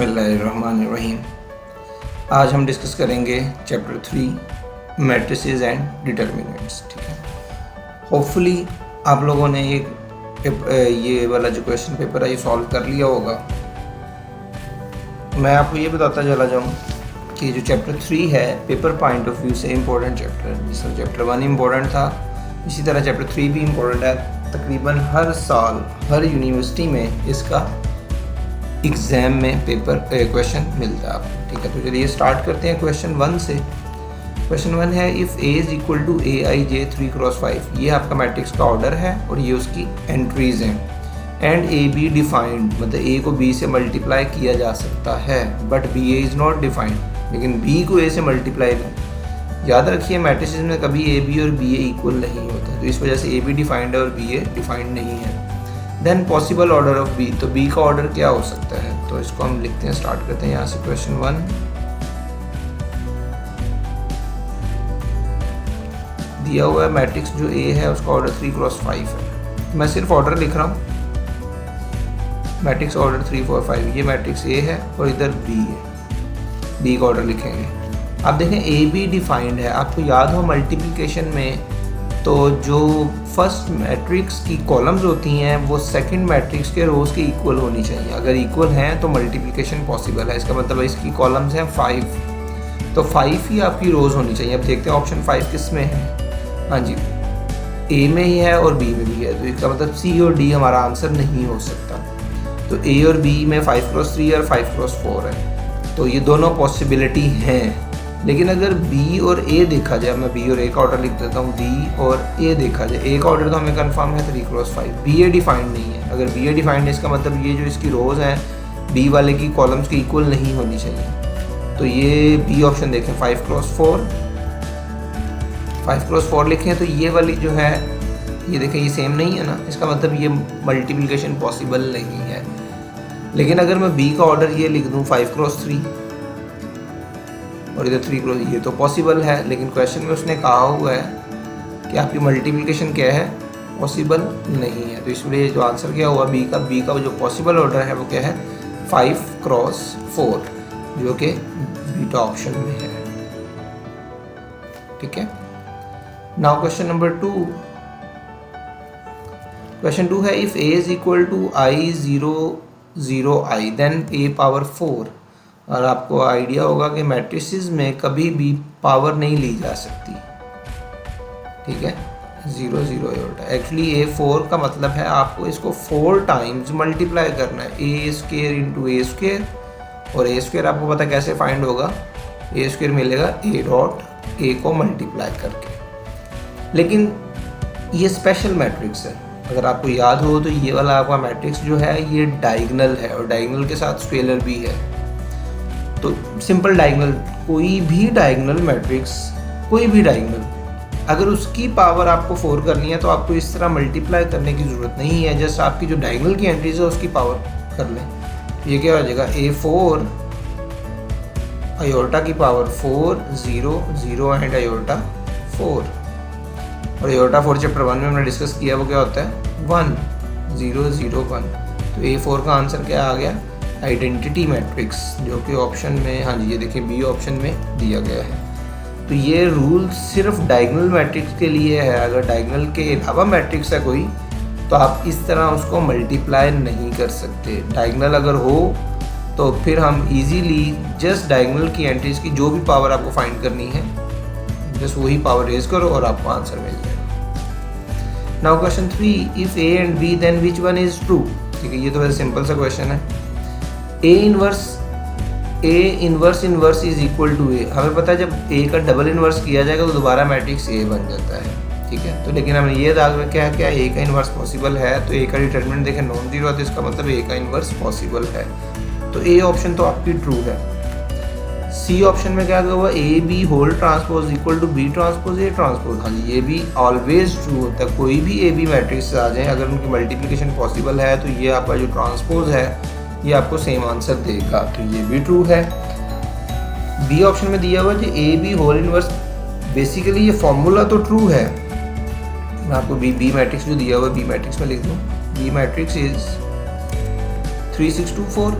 बिस्मिल्लाहिर्रहमानिर्रहीम। आज हम डिस्कस करेंगे चैप्टर 3 मैट्रिसेस एंड डिटर्मिनेंट्स। ठीक है, होपफुली आप लोगों ने ये वाला जो क्वेश्चन पेपर है ये सॉल्व कर लिया होगा। मैं आपको ये बताता चला जाऊँ कि जो चैप्टर 3 है पेपर पॉइंट ऑफ व्यू से इम्पोर्टेंट चैप्टर है। जिस तरह चैप्टर 1 इम्पोर्टेंट था, इसी तरह चैप्टर 3 भी इम्पोर्टेंट है। तकरीबन हर साल हर यूनिवर्सिटी में इसका एग्ज़ाम में पेपर क्वेश्चन मिलता है आपको। ठीक है, तो चलिए स्टार्ट करते हैं क्वेश्चन 1 से। क्वेश्चन 1 है if A is equal to A I J 3x5। ये आपका मैट्रिक्स का ऑर्डर है और ये उसकी एंट्रीज़ हैं। एंड ए बी डिफाइंड, मतलब ए को बी से मल्टीप्लाई किया जा सकता है but B A is not defined, लेकिन बी को ए से मल्टीप्लाई नहीं। याद रखिए मैट्रिसेस में कभी ए बी और बी ए इक्वल नहीं होता, तो इस वजह से ए बी डिफाइंड है और बी ए डिफाइंड नहीं है। Then possible order of B, तो बी का ऑर्डर क्या हो सकता है, तो इसको हम लिखते हैं, स्टार्ट करते हैं यहाँ से। क्वेश्चन 1, दिया हुआ है मैट्रिक्स जो ए है उसका ऑर्डर 3x5 है। मैं सिर्फ ऑर्डर लिख रहा हूँ, मैट्रिक्स ऑर्डर 3 4 5। ये मैट्रिक्स ए है और इधर बी है, बी का ऑर्डर लिखेंगे। आप देखें ए बी डिफाइंड है। आपको याद हो मल्टीप्लिकेशन में तो जो फर्स्ट मैट्रिक्स की कॉलम्स होती हैं वो सेकंड मैट्रिक्स के रोज के इक्वल होनी चाहिए। अगर इक्वल हैं तो मल्टीप्लिकेशन पॉसिबल है। इसका मतलब इसकी कॉलम्स हैं 5, तो 5 ही आपकी रोज होनी चाहिए। अब देखते हैं ऑप्शन 5 किस में है। हाँ जी, ए में ही है और बी में भी है, तो इसका मतलब सी और डी हमारा आंसर नहीं हो सकता। तो ए और बी में 5x3 और 5x4 है, तो ये दोनों पॉसिबिलिटी हैं। लेकिन अगर बी और ए देखा जाए, मैं बी और ए का ऑर्डर लिख देता हूँ, बी और ए देखा जाए, ए का ऑर्डर तो हमें कंफर्म है 3x5। बी ए डिफाइंड नहीं है। अगर बी ए डिफाइंड है इसका मतलब ये जो इसकी रोज हैं बी वाले की कॉलम्स की इक्वल नहीं होनी चाहिए। तो ये बी ऑप्शन देखें, 5x4 लिखें, तो ये वाली जो है ये देखें ये सेम नहीं है ना, इसका मतलब ये मल्टीप्लिकेशन पॉसिबल नहीं है। लेकिन अगर मैं बी का ऑर्डर ये लिख दूँ 5x3 और इधर 3x, ये तो पॉसिबल है। लेकिन क्वेश्चन में उसने कहा हुआ है कि आपकी मल्टीप्लिकेशन क्या है, पॉसिबल नहीं है। तो इसलिए जो आंसर क्या हुआ बी का जो पॉसिबल ऑर्डर है वो क्या है 5x4, जो कि बीटा ऑप्शन में है। ठीक है, नाउ क्वेश्चन नंबर 2। क्वेश्चन 2 है if a is equal to i 0 0 i then a power 4। और आपको आइडिया होगा कि मैट्रिसेस में कभी भी पावर नहीं ली जा सकती। ठीक है, 0 0 आयोटा, एक्चुअली ए 4 का मतलब है आपको इसको 4 टाइम्स मल्टीप्लाई करना है, ए स्क्वायर इंटू ए स्क्वायर। और ए स्क्वायर आपको पता कैसे फाइंड होगा, ए स्क्वायर मिलेगा ए डॉट ए को मल्टीप्लाई करके। लेकिन ये स्पेशल मैट्रिक्स है, अगर आपको याद हो तो ये वाला आपका मैट्रिक्स जो है ये डायगोनल है और डायगोनल के साथ स्केलर भी है। तो सिंपल डायगोनल, कोई भी डायगोनल मैट्रिक्स, कोई भी डायगोनल, अगर उसकी पावर आपको 4 करनी है तो आपको इस तरह मल्टीप्लाई करने की ज़रूरत नहीं है। जस्ट आपकी जो डायगोनल की एंट्रीज है उसकी पावर कर लें। ये क्या हो जाएगा, A4 आयोटा की पावर 4 0 0 एंड आयोटा 4। और आयोटा 4 चैप्टर 1 में हमने डिस्कस किया, वो क्या होता है 1 0 0 1। तो A4 का आंसर क्या आ गया, आइडेंटिटी मैट्रिक्स, जो कि ऑप्शन में, हाँ जी ये देखिए बी ऑप्शन में दिया गया है। तो ये रूल सिर्फ डायगोनल मैट्रिक्स के लिए है। अगर डायगोनल के अलावा मैट्रिक्स है कोई तो आप इस तरह उसको मल्टीप्लाई नहीं कर सकते। डायगोनल अगर हो तो फिर हम इजीली जस्ट डायगोनल की एंट्रीज की जो भी पावर आपको फाइंड करनी है जस्ट वही पावर रेज करो और आपको आंसर मिल जाएगा। Now question 3 if A and B then which one is true. ठीक है, ये तो वैसे सिंपल सा क्वेश्चन है। A inverse is equal to A, हमें पता है जब ए का डबल इनवर्स किया जाएगा तो दोबारा मैट्रिक्स ए बन जाता है। ठीक है, तो लेकिन हमें ये दाग में क्या है, क्या ए का इनवर्स पॉसिबल है, तो ए का डिटरमिनेंट देखें नॉन जीरो है, तो इसका मतलब ए का इनवर्स पॉसिबल है। तो ए ऑप्शन तो आपकी ट्रू है। सी ऑप्शन में क्या हुआ, A B whole transpose equal to B transpose A transpose. हाँ जी, ये भी ऑलवेज ट्रू होता है। कोई भी ए बी मैट्रिक्स आ जाए अगर उनकी मल्टीप्लिकेशन पॉसिबल है तो ये आपका जो ट्रांसपोज है ये आपको सेम आंसर देगा, तो ये भी ट्रू है। बी ऑप्शन में दिया हुआ है A B whole inverse, basically ये फॉर्मूला तो ट्रू है। मैं आपको बी मैट्रिक्स जो दिया हुआ है बी मैट्रिक्स में लिख दूँ, बी मैट्रिक्स इज 3 6 2 4।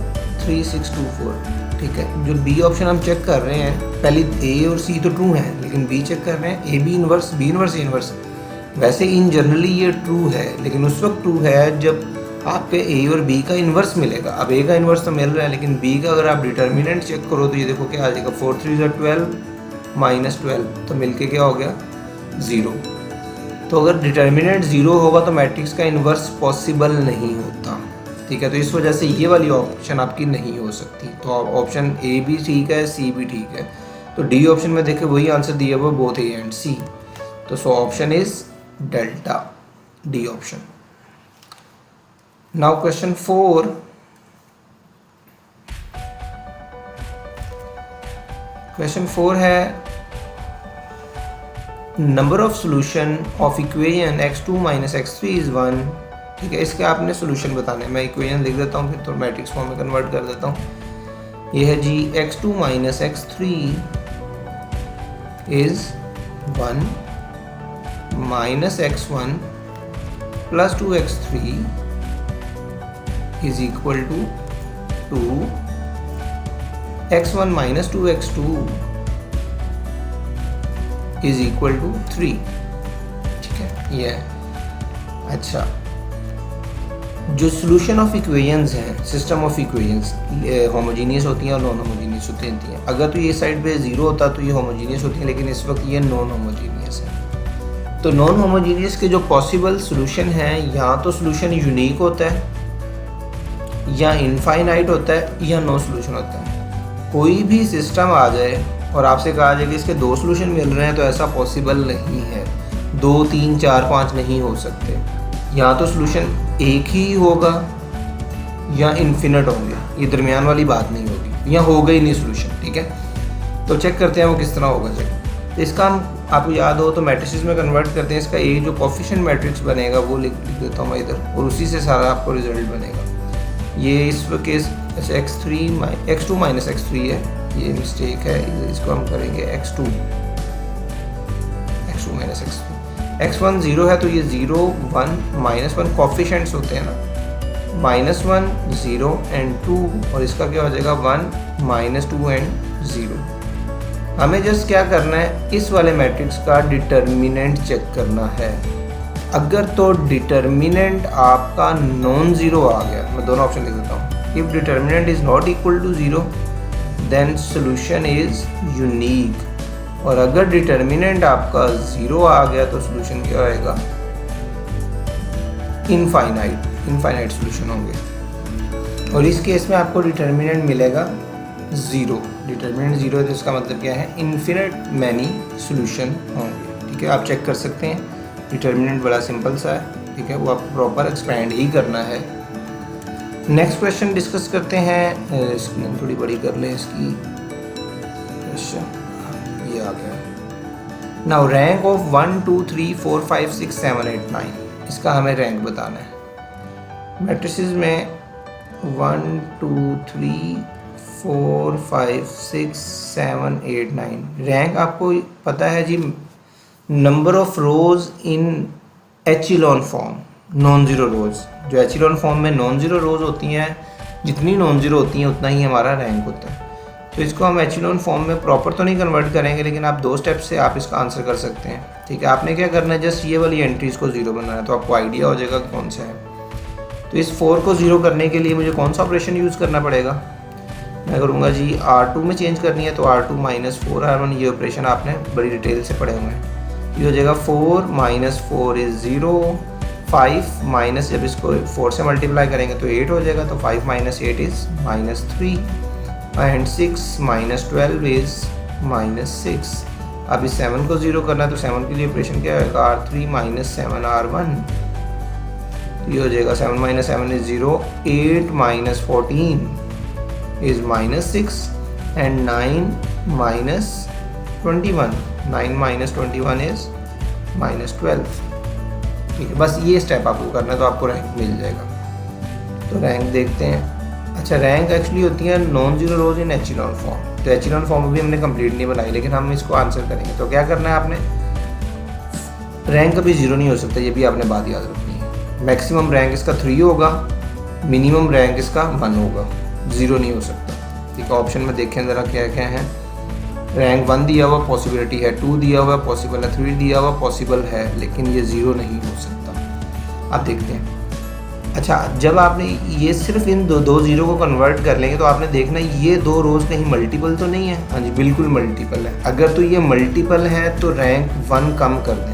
3624, ठीक है। जो बी ऑप्शन हम चेक कर रहे हैं, पहले ए और सी तो ट्रू हैं, लेकिन बी चेक कर रहे हैं, A B inverse, B inverse, A inverse. वैसे इन जनरली ये ट्रू है, लेकिन उस वक्त ट्रू है जब आपके ए और बी का इन्वर्स मिलेगा। अब ए का इन्वर्स तो मिल रहा है, लेकिन बी का अगर आप डिटर्मिनेंट चेक करो तो ये देखो क्या आ जाएगा, 4 3 12 -12, तो मिलके क्या हो गया 0। तो अगर डिटर्मिनेंट 0 होगा तो मैट्रिक्स का इन्वर्स पॉसिबल नहीं होता, ठीक है। तो इस वजह से ये वाली ऑप्शन आपकी नहीं हो सकती। तो ऑप्शन ए भी ठीक है, सी भी ठीक है। तो डी ऑप्शन में देखें वही आंसर दिया हुआ, बोथ ए एंड सी। तो so option is delta, D option. Now question 4, question 4 है number of solution of equation x2 - x3 is 1, ठीक है। इसके आपने सोल्यूशन बताने, मैं इक्वेशन लिख देता हूँ फिर तो मैट्रिक्स फॉर्म में कन्वर्ट कर देता हूँ। ये है जी x2 - x3 is 1 -x1 + 2x3 is equal to 2, x1 - 2x2 is equal to 3, ठीक है। ये अच्छा, जो सोल्यूशन ऑफ इक्वेशंस हैं, सिस्टम ऑफ इक्वेशंस होमोजीनियस होती हैं और नॉन होमोजीनियस होती हैं। अगर तो ये साइड पे 0 होता तो ये होमोजीनियस होती है, लेकिन इस वक्त ये नॉन होमोजीनियस है। तो नॉन होमोजीनियस के जो पॉसिबल सोल्यूशन हैं, या तो सोल्यूशन यूनिक होता है, या इनफाइनाइट होता है, या नो सोल्यूशन होता है। कोई भी सिस्टम आ जाए और आपसे कहा जाए कि इसके 2 सोल्यूशन मिल रहे हैं, तो ऐसा पॉसिबल नहीं है। 2 3 4 5 नहीं हो सकते। या तो सोल्यूशन एक ही होगा या इन्फिनिट होंगे, ये दरमियान वाली बात नहीं होगी, या होगा ही नहीं सोल्यूशन, ठीक है। तो चेक करते हैं वो किस तरह होगा चेक। तो इसका हम, आपको याद हो तो मैट्रिसेस में कन्वर्ट करते हैं। इसका ए जो कोफिशिएंट मैट्रिक्स बनेगा वो लिख देता हूँ मैं इधर, और उसी से सारा आपको रिजल्ट बनेगा। ये इस केस x2 - x3 है, ये मिस्टेक है, इसको हम करेंगे x2 - x3। x1 0 है तो ये 0 1 -1 कोफिशिएंट्स होते हैं ना, -1 0 एंड 2, और इसका क्या हो जाएगा 1 -2 एंड 0। हमें जस्ट क्या करना है, इस वाले मैट्रिक्स का डिटर्मिनेंट चेक करना है। अगर तो डिटर्मिनेंट आपका नॉन ज़ीरो आ गया, मैं दोनों ऑप्शन लिख देता हूँ। If determinant is not equal to 0 then solution is unique, और अगर डिटर्मिनेंट आपका 0 आ गया तो सोल्यूशन क्या आएगा, इनफाइनाइट सोल्यूशन होंगे। और इस केस में आपको डिटर्मिनेंट मिलेगा 0। डिटर्मिनेंट 0 है तो इसका मतलब क्या है, इन्फिनिट मैनी सोल्यूशन होंगे, ठीक है। आप चेक कर सकते हैं, डिटर्मिनेंट बड़ा सिंपल सा है, ठीक है। वो आपको प्रॉपर एक्सपेंड ही करना है। नेक्स्ट क्वेश्चन डिस्कस करते हैं। स्क्रीन थोड़ी बड़ी कर लें इसकी। क्वेश्चन ये आ गया, नाउ रैंक ऑफ 1 2 3 4 5 6 7 8 9, इसका हमें रैंक बताना है। मैट्रिसेस में 1 2 3 4 5 6 7 8 9, रैंक आपको पता है जी, number of rows in echelon form, non zero rows. जो एचिलॉन फॉर्म में नॉन ज़ीरो रोज होती हैं, जितनी नॉन ज़ीरो होती हैं उतना ही हमारा रैंक होता है। तो इसको हम एचिलॉन फॉर्म में प्रॉपर तो नहीं कन्वर्ट करेंगे, लेकिन आप 2 स्टेप से आप इसका आंसर कर सकते हैं, ठीक है। आपने क्या करना है, जस्ट ये वाली एंट्रीज को 0 बनाना है, तो आपको आइडिया हो जाएगा कौन सा है। तो इस 4 को 0 करने के लिए मुझे कौन सा ऑपरेशन यूज़ करना पड़ेगा, मैं करूँगा जी R2 में चेंज करनी है, तो R2 - 4R1, ये ऑपरेशन आपने बड़ी डिटेल से पढ़े हुए हैं। ये हो जाएगा 4 - 4 इज़ 0, 5 माइनस, जब इसको 4 से मल्टीप्लाई करेंगे तो 8 हो जाएगा, तो 5 - 8 इज़ -3, एंड 6 - 12 इज़ -6। अब इस 7 को 0 करना है, तो 7 के लिए ऑपरेशन क्या होगा, R3 - 7R1, ये हो जाएगा 7 - 7 इज़ 0, 8 - 14 इज़ -6, एंड 9 - 21, 9 - 21 इज़ -12, ठीक है। बस ये स्टेप आपको करना है तो आपको रैंक मिल जाएगा। तो रैंक देखते हैं। अच्छा, रैंक एक्चुअली होती है non zero rose in echelon form. तो एचिलॉन फॉर्म भी हमने कंप्लीट नहीं बनाई, लेकिन हम इसको आंसर करेंगे। तो क्या करना है आपने, रैंक कभी 0 नहीं हो सकता, ये भी आपने बात याद रखनी है। मैक्सिमम रैंक इसका 3 होगा, मिनिमम रैंक इसका 1 होगा, ज़ीरो नहीं हो सकता। ठीक है, ऑप्शन में देखें ज़रा क्या क्या है। रैंक 1 दिया हुआ पॉसिबिलिटी है, 2 दिया हुआ पॉसिबल है, 3 दिया हुआ पॉसिबल है, लेकिन ये ज़ीरो नहीं हो सकता। आप देखते हैं। अच्छा, जब आपने ये सिर्फ इन दो ज़ीरो को कन्वर्ट कर लेंगे तो आपने देखना ये दो रोज़ कहीं मल्टीपल तो नहीं है। हाँ जी, बिल्कुल मल्टीपल है। अगर तो ये मल्टीपल है तो रैंक 1 कम कर दें,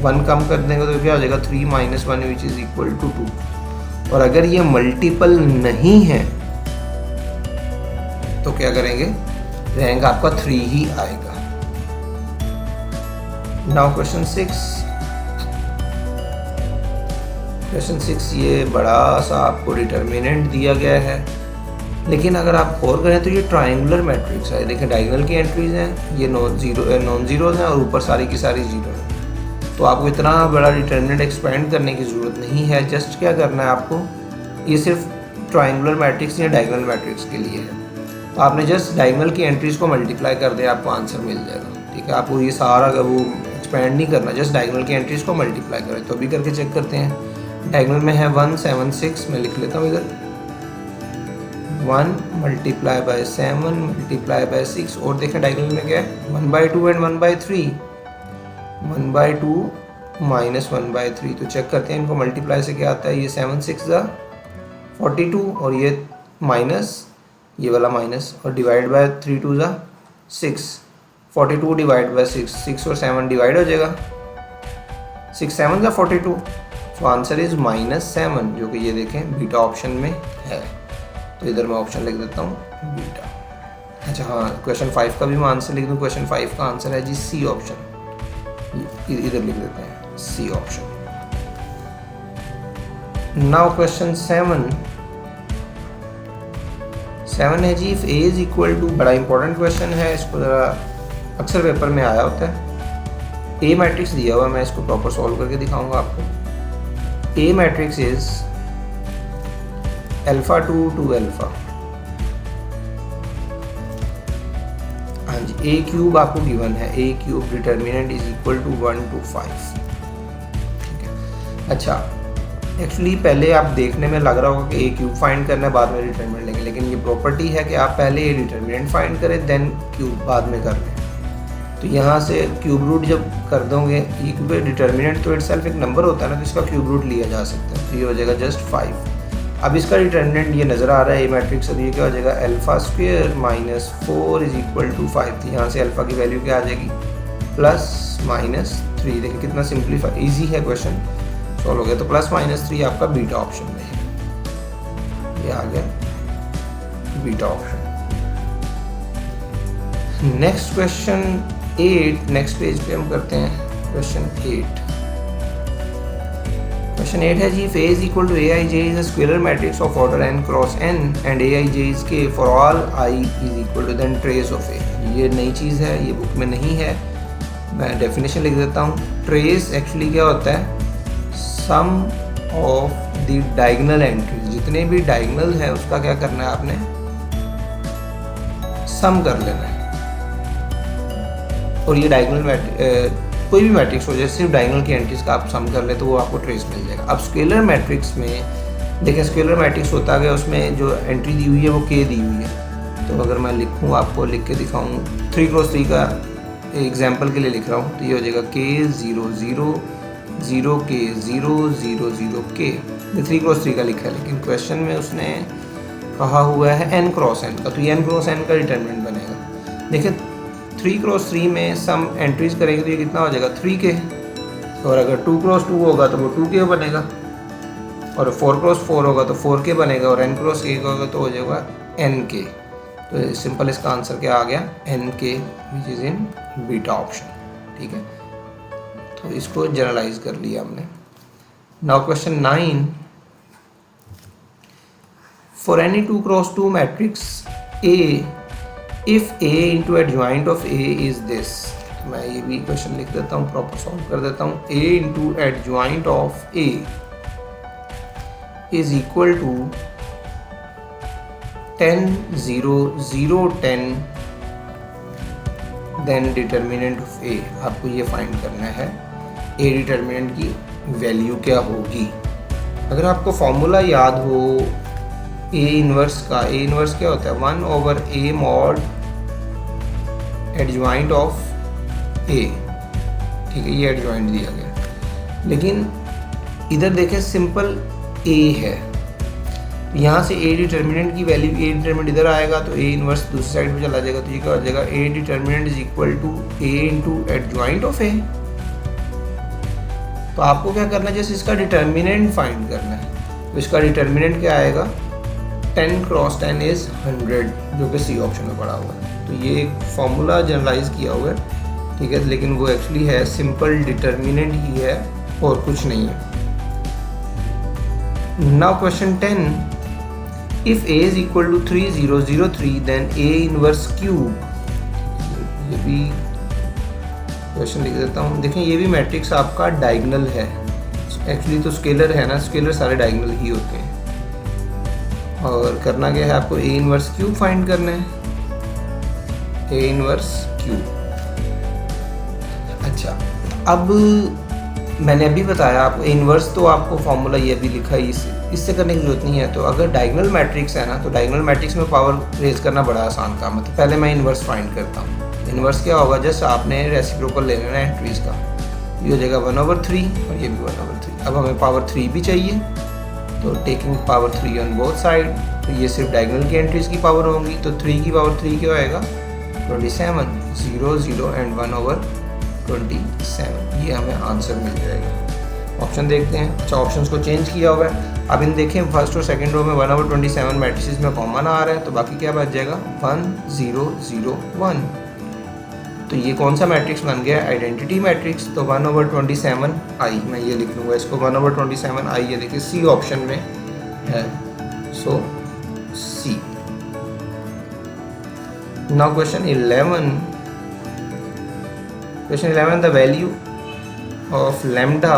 1 कम कर देंगे तो क्या हो जाएगा 3 - 1 विच इज़ इक्वल टू 2। और अगर ये मल्टीपल नहीं है तो क्या करेंगे, रैंक आपका 3 ही आएगा। Now question 6। क्वेश्चन 6 ये बड़ा सा आपको डिटर्मिनेंट दिया गया है, लेकिन अगर आप और करें तो ये ट्रायंगुलर मैट्रिक्स है। देखें डायगोनल की एंट्रीज हैं, ये नॉन ज़ीरोज़ हैं और ऊपर सारी की सारी ज़ीरो है। तो आपको इतना बड़ा डिटर्मिनेंट एक्सपेंड करने की ज़रूरत नहीं है। जस्ट क्या करना है आपको, ये सिर्फ ट्रायंगुलर मैट्रिक्स या डायगोनल मैट्रिक्स के लिए है। तो आपने जस्ट डायगोनल की एंट्रीज को मल्टीप्लाई कर दिया, आपको आंसर मिल जाएगा। ठीक है, आपको ये सारा वो एक्सपेंड नहीं करना, जस्ट डायगोनल की एंट्रीज को मल्टीप्लाई करें। तो अभी करके चेक करते हैं। डायगोनल में है 1 7 6, मैं लिख लेता हूँ इधर 1 मल्टीप्लाई बाय 7 मल्टीप्लाई बाय 6। और देखें डायगोनल में क्या है 1/2 एंड 1/3, 1/2 माइनस 1/3। तो चेक करते हैं इनको मल्टीप्लाई से क्या आता है। ये 7 6 ज़ा 42 और ये माइनस, ये वाला माइनस, और डिवाइड बाय 3 2 ज़ा 6। 42 डिवाइड बाय 6, 6 और 7 डिवाइड हो जाएगा, 6 7 ज़ा 42। तो आंसर इज -7, जो कि ये देखें बीटा ऑप्शन में है। तो इधर मैं ऑप्शन लिख देता हूँ बीटा। अच्छा हाँ, क्वेश्चन 5 का भी मैं आंसर लिख दूँ। क्वेश्चन 5 का आंसर है जी सी ऑप्शन, इधर लिख देते हैं सी ऑप्शन। नाउ क्वेश्चन 7 है जी, if A is equal to, बड़ा इंपॉर्टेंट क्वेश्चन है, इसको ज़रा अक्सर पेपर में आया होता है। ए मैट्रिक्स दिया हुआ है, मैं इसको प्रॉपर सॉल्व करके दिखाऊंगा आपको। A matrix is alpha 2 to alpha। हाँ जी, A क्यूब आपको गिवन है, A cube determinant is equal to 1 to 5। ठीक है। अच्छा, एक्चुअली पहले आप देखने में लग रहा होगा कि A क्यूब फाइंड करना है, बाद में डिटर्मिनेंट लेंगे, लेकिन ये प्रॉपर्टी है कि आप पहले A डिटर्मिनेंट फाइंड करें देन क्यूब बाद में कर लें। तो यहाँ से क्यूब रूट जब कर दोगे, ये क्योंकि डिटर्मिनेंट तो इटसेल्फ एक नंबर होता है ना, तो इसका क्यूब रूट लिया जा सकता है। तो ये हो जाएगा जस्ट 5। अब इसका डिटर्मिनेंट ये नज़र आ रहा है ए मैट्रिक्स, अब ये क्या हो जाएगा alpha square minus 4 is equal to 5। तो यहाँ से अल्फा की वैल्यू क्या आ जाएगी +-3। देखिए कितना सिंपलीफाई ईजी है क्वेश्चन, सॉल्व हो गया। तो +-3 आपका बीटा ऑप्शन में है, ये आ गया beta option. Next question 8, next page पे हम करते हैं क्वेश्चन 8। क्वेश्चन 8 है जी, if A is equal to Aij is a scalar matrix of order n cross n and Aij is K for all I is equal to then trace of A। ये नई चीज़ है, ये book में नहीं है, मैं डेफिनेशन लिख देता हूँ। ट्रेस एक्चुअली क्या होता है, सम ऑफ द डायगोनल एंट्रीज, जितने भी डायगोनल है उसका क्या करना है आपने, सम कर लेना है। और ये डायगोनल कोई भी मैट्रिक्स हो जाए, सिर्फ डायगोनल की एंट्रीज का आप सम कर ले तो वो आपको ट्रेस मिल जाएगा। अब स्केलर मैट्रिक्स में देखें, स्केलर मैट्रिक्स होता है उसमें जो एंट्री दी हुई है वो K दी हुई है। तो अगर मैं लिखूँ, आपको लिख के दिखाऊँ, 3x3 का एग्जाम्पल के लिए लिख रहा हूँ, तो ये हो जाएगा K 0 0 0 K 0 0 0 K। ये 3x3 का लिखा है, लेकिन क्वेश्चन में उसने कहा हुआ है n क्रॉस n का, तो ये n क्रॉस n का डिटर्मिनेंट बनेगा। देखिए 3x3 में सम एंट्रीज करेंगे तो ये कितना हो जाएगा 3K, और अगर 2x2 होगा तो वो 2K बनेगा, और 4x4 होगा तो 4K बनेगा, और n×1 होगा तो हो जाएगा NK। तो सिंपल इसका आंसर क्या आ गया NK, which is in beta option. ठीक है, तो इसको जनरलाइज कर लिया हमने। Now question 9, for any 2x2 matrix A if A into adjoint of A is this। तो मैं ये भी क्वेश्चन लिख देता हूँ, प्रॉपर सॉल्व कर देता हूँ। A into adjoint of A is equal to 10 0 0 10 then determinant of A। आपको ये फाइंड करना है A डिटर्मिनेंट की वैल्यू क्या होगी। अगर आपको फॉर्मूला याद हो ए इनवर्स का, ए इनवर्स क्या होता है 1/a मॉड एडजॉइंट ऑफ ए, ठीक है, ये एडजॉइंट दिया गया। लेकिन इधर देखें सिंपल ए है, यहाँ से ए डिटर्मिनेंट की वैल्यू, ए डिटर्मिनेंट इधर आएगा तो ए इनवर्स दूसरी साइड पे चला जाएगा, तो ये क्या हो जाएगा A determinant is equal to A into adjoint of A. तो आपको क्या करना है, जैसे इसका डिटर्मिनेंट फाइंड करना है, तो इसका डिटर्मिनेंट क्या आएगा 10 क्रॉस 10 इज 100, जो कि सी ऑप्शन में पड़ा हुआ है। तो ये एक फॉर्मूला जनरलाइज किया हुआ है, ठीक है, लेकिन वो एक्चुअली है सिंपल डिटर्मिनेंट ही है और कुछ नहीं है। Now question 10, if a is equal to 3003 then a inverse cube, ये भी क्वेश्चन लिख देता हूँ। देखें ये भी मैट्रिक्स आपका डायगोनल है, एक्चुअली तो स्केलर है ना, स्केलर सारे डायगोनल ही होते हैं। और करना क्या है, आपको a इनवर्स क्यूब फाइंड करना है, a इनवर्स क्यूब। अच्छा, अब मैंने अभी बताया आपको इनवर्स, तो आपको फॉर्मूला ये भी लिखा है, इससे करने की जरूरत नहीं है। तो अगर डायगोनल मैट्रिक्स है ना, तो डायगोनल मैट्रिक्स में पावर रेज करना बड़ा आसान काम है। तो पहले मैं इनवर्स फाइंड करता हूँ। इनवर्स क्या होगा, जस्ट आपने रेसिप्रोकल ले लेना है एंट्रीज का, ये हो जाएगा 1/3 और ये भी 1/3। अब हमें पावर 3 भी चाहिए, तो taking power 3 on both side, तो ये सिर्फ डायगोनल की एंट्रीज की पावर होंगी। तो 3 की पावर 3 क्या होएगा 27, 0 0 एंड 1/27, ये हमें आंसर मिल जाएगा। ऑप्शन देखते हैं। अच्छा, ऑप्शंस को चेंज किया हुआ है। अब इन देखें फर्स्ट और सेकंड रो में 1/27 मैट्रिसेस में कॉमन आ रहा है, तो बाकी क्या बच जाएगा 1 0 0 1। तो ये कौन सा मैट्रिक्स बन गया, आइडेंटिटी मैट्रिक्स। तो 1/27 आई, मैं ये लिख लूँगा इसको 1/27 आई, ये देखिए सी ऑप्शन में है, so C. Now question 11, question 11, the value of lambda,